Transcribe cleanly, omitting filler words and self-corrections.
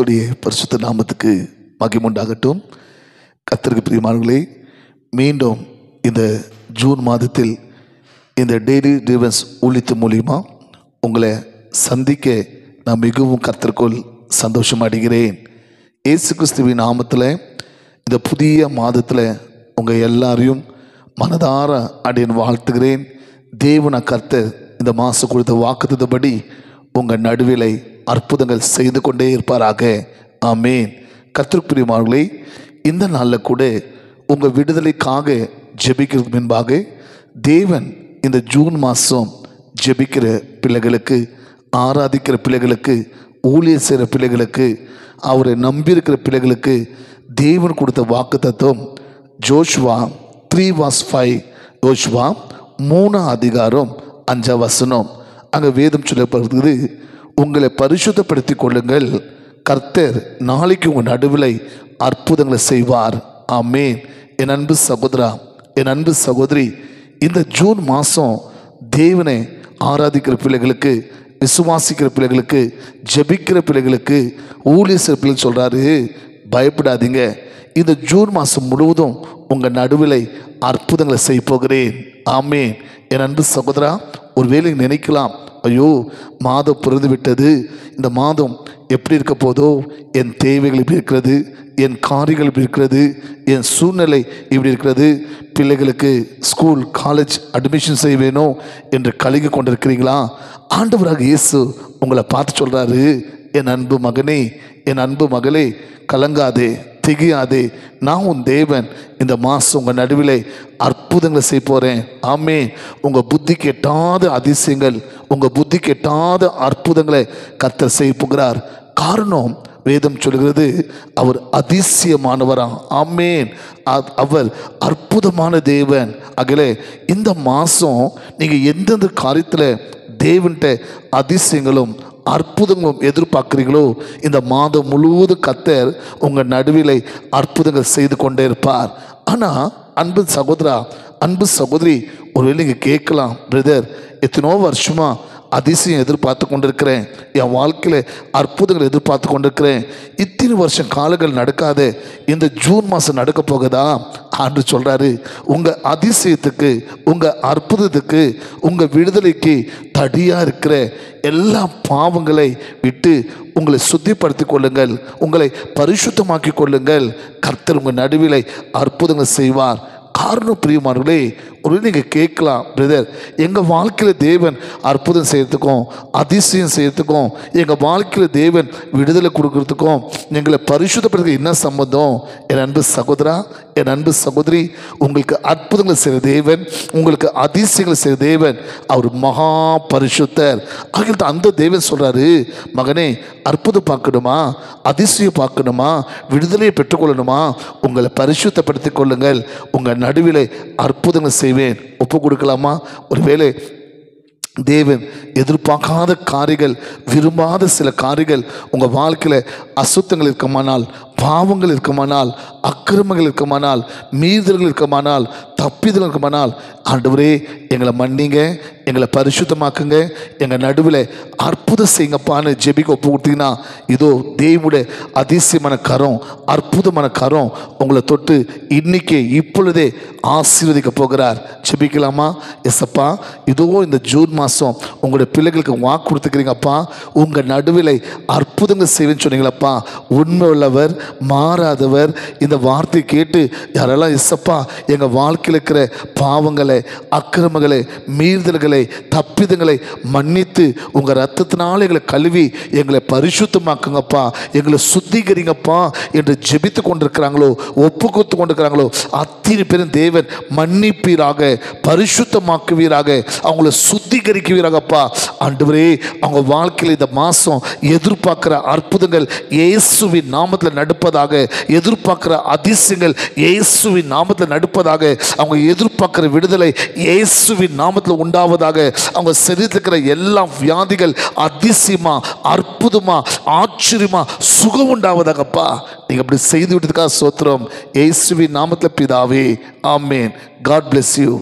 கர்த்தருடைய பரிசுத்த நாமத்துக்கு மகிமை உண்டாகட்டும். கர்த்தருக்கு பிரியமானவர்களே, மீண்டும் இந்த ஜூன் மாதத்தில் இந்த டெய்லி டிவைன்ஸ் ஊழியத்தின் மூலிமா உங்களை சந்திக்க நான் மிகவும் கர்த்தருக்குள் சந்தோஷம் அடைகிறேன். இயேசு கிறிஸ்துவின் நாமத்தில் இந்த புதிய மாதத்தில் உங்கள் எல்லாரையும் மனதார அடையன் வாழ்த்துகிறேன். தேவன கர்த்தர் இந்த மாதம் கொடுத்த வாக்குத்தத்தபடி உங்கள் நடுவிலை அற்புதங்கள் செய்து கொண்டே இருப்பாராக. ஆமேன். கர்த்தருக்கு பிரியமானவர்களே, இந்த நாளில் கூட உங்கள் விடுதலைக்காக ஜெபிக்கிறதுக்கு முன்பாக தேவன் இந்த ஜூன் மாதம் ஜெபிக்கிற பிள்ளைகளுக்கு, ஆராதிக்கிற பிள்ளைகளுக்கு, ஊழியர் செய்கிற பிள்ளைகளுக்கு, அவரை நம்பியிருக்கிற பிள்ளைகளுக்கு தேவன் கொடுத்த வாக்குத்தத்தம் ஜோஷுவா 3:5. யோசுவா 3:5 அங்கே வேதம் சொல்லப்படுகிறது, உங்களை பரிசுத்தப்படுத்தி கொள்ளுங்கள், கர்த்தர் நாளைக்கு உங்கள் நடுவில் அற்புதங்களை செய்வார். ஆமேன். என் அன்பு சகோதரா, என் அன்பு சகோதரி, இந்த ஜூன் மாதம் தேவனை ஆராதிக்கிற பிள்ளைகளுக்கு, விசுவாசிக்கிற பிள்ளைகளுக்கு, ஜெபிக்கிற பிள்ளைகளுக்கு, ஊழியர் செய்கிற பிள்ளைகள் சொல்கிறாரு, பயப்படாதீங்க, இந்த ஜூன் மாதம் முழுவதும் உங்கள் நடுவில் அற்புதங்களை செய்ய போகிறேன். ஆமேன். என் அன்பு சகோதரா, ஒருவேளை நினைக்கலாம், ஐயோ மாதம் பிறந்து விட்டது, இந்த மாதம் எப்படி இருக்க போதோ, என் தேவைகள் இப்படி இருக்கிறது, என் காரியங்கள் இப்படி இருக்கிறது, என் சூழ்நிலை இப்படி இருக்கிறது, பிள்ளைகளுக்கு ஸ்கூல் காலேஜ் அட்மிஷன் செய்ய வேணும் என்று கலங்கி கொண்டிருக்கிறீங்களா? ஆண்டவராக இயேசு உங்களை பார்த்து சொல்கிறாரு, என் அன்பு மகனே, என் அன்பு மகளே, கலங்காதே, திகையாதே, நான் உன் தேவன், இந்த மாதம் உங்கள் நடுவிலே அற்புதங்களை செய்ய போகிறேன். ஆமே. உங்கள் புத்திக்கு எட்டாத அதிசயங்கள், உங்கள் புத்திக்கு எட்டாத அற்புதங்களை கர்த்தர் செய்ய போகிறார். காரணம், வேதம் சொல்கிறது, அவர் அதிசயமானவரா. ஆமேன். அவர் அற்புதமான தேவன். அகலே, இந்த மாதம் நீங்கள் எந்தெந்த காரியத்தில் தேவன்கிட்ட அதிசயங்களும் அற்புதங்களும் எதிர்பார்க்குறீங்களோ, இந்த மாதம் முழுவதும் கர்த்தர் உங்கள் நடுவிலை அற்புதங்கள் செய்து கொண்டே இருப்பார். ஆனால் அன்பு சகோதரா, அன்பு சகோதரி, ஒருவேளை நீங்கள் கேட்கலாம், பிரதர், எத்தனோ வருஷமா அதிசயம் எதிர்பார்த்து கொண்டிருக்கிறேன், என் வாழ்க்கையில் அற்புதங்கள் எதிர்பார்த்து கொண்டிருக்கிறேன், இத்தனை வருஷம் காலங்கள் நடக்காத இந்த ஜூன் மாதம் நடக்க போகுதா? ஆண்டு சொல்கிறாரு, உங்கள் அதிசயத்துக்கு, உங்கள் அற்புதத்துக்கு, உங்கள் விடுதலைக்கு தடியாக இருக்கிற எல்லா பாவங்களை விட்டு உங்களை சுத்திப்படுத்தி கொள்ளுங்கள், உங்களை பரிசுத்தமாக்கி கொள்ளுங்கள், கர்த்தர் உங்கள் நடுவிலை அற்புதங்கள் செய்வார். காரணம், பிரியமானவர்களே, ஒரு நீங்கள் கேட்கலாம், பிரதர், எங்கள் வாழ்க்கையில் தேவன் அற்புதம் செய்கிறதுக்கும் அதிசயம் செய்கிறதுக்கும், எங்கள் வாழ்க்கையில் தேவன் விடுதலை கொடுக்கறதுக்கும் எங்களை பரிசுத்தப்படுறதுக்கு என்ன சம்பந்தம்? என் அன்பு சகோதரா, என் அன்பு சகோதரி, உங்களுக்கு அற்புதங்களை செய்கிற தேவன், உங்களுக்கு அதிசயங்களை செய்கிற தேவன், அவர் மகா பரிசுத்தர். ஆகிய அந்த தேவன் சொல்கிறாரு, மகனே, அற்புதம் பார்க்கணுமா, அதிசயம் பார்க்கணுமா, விடுதலையை பெற்றுக்கொள்ளணுமா, உங்களை பரிசுத்தப்படுத்தி கொள்ளுங்கள், உங்கள் நடுவிலே அற்புதங்கள் செய்வேன். ஒப்பு கொடுக்கலாமா? ஒருவேளை தேவன் எதிர்பார்க்காத காரியங்கள், விரும்பாத சில காரியங்கள் உங்கள் வாழ்க்கையில் அசுத்தங்கள் இருக்குமானால், பாவங்கள் இருக்குமானால், அக்கிரமங்கள் இருக்குமானால், மீறுதல்கள் இருக்குமானால், தப்பிதல் இருக்குமானால், ஆண்டவரே எங்களை மன்னிங்க, எங்களை பரிசுத்தமாக்குங்க, எங்கள் நடுவில் அற்புதம் செய்யுங்கப்பான்னு ஜெபிக்க ஒப்பு கொடுத்தீங்கன்னா, இதோ தேவனுடைய அதிசயமான கரம், அற்புதமான கரம் உங்களை தொட்டு இன்னைக்கே இப்பொழுதே ஆசீர்வதிக்க போகிறார். ஜெபிக்கலாமா? எஸ்அப்பா, இதோ இந்த ஜூன் மாதம் உங்களுடைய பிள்ளைகளுக்கு வாக்கு கொடுத்துக்கிறீங்கப்பா, உங்கள் நடுவில் அற்புதங்கள் செய்வேன்னு சொன்னீங்களப்பா. உண்மை உள்ளவர், மாறாதவர். இந்த வார்த்தை கேட்டு யாரெல்லாம் எஸ்அப்பா எங்கள் வாழ்க்கையில் இருக்கிற பாவங்களை, அக்கிரமங்களை, மீறுதல்களை, தப்பிதங்களை மன்னித்து உங்கள் ரத்தத்தினால எங்களை கழுவி எங்களை பரிசுத்தமாக்குங்கப்பா, எங்களை சுத்திகரிங்கப்பா என்று ஜெபித்து கொண்டிருக்கிறாங்களோ, ஒப்பு கொடுத்து கொண்டிருக்கிறாங்களோ, அத்தனை பேரும் தேவன் மன்னிப்பீராக, பரிசுத்தமாக்குவீராக, அவங்கள சுத்திகரிக்குவீராகப்பா. ஆண்டவரே, அவங்க வாழ்க்கையில் இந்த மாதம் எதிர்பார்க்கிற அற்புதங்கள் இயேசுவின் நாமத்தில் நடப்பதாக, எதிர்பார்க்கிற அதிசயங்கள் இயேசுவின் நாமத்தில் நடப்பதாக, அவங்க எதிர்பார்க்கிற விடுதலை இயேசுவின் நாமத்தில் உண்டாவதாக, அவங்க சரீரத்தில் இருக்கிற எல்லா வியாதிகள் அதிசயமா, அற்புதமா, ஆச்சரியமா சுகம் உண்டாவதாகப்பா. நீங்க அப்படி செய்து விட்டதுக்காக ஸ்தோத்திரம். இயேசுவின் நாமத்தில் பிதாவே, ஆமென். God bless you.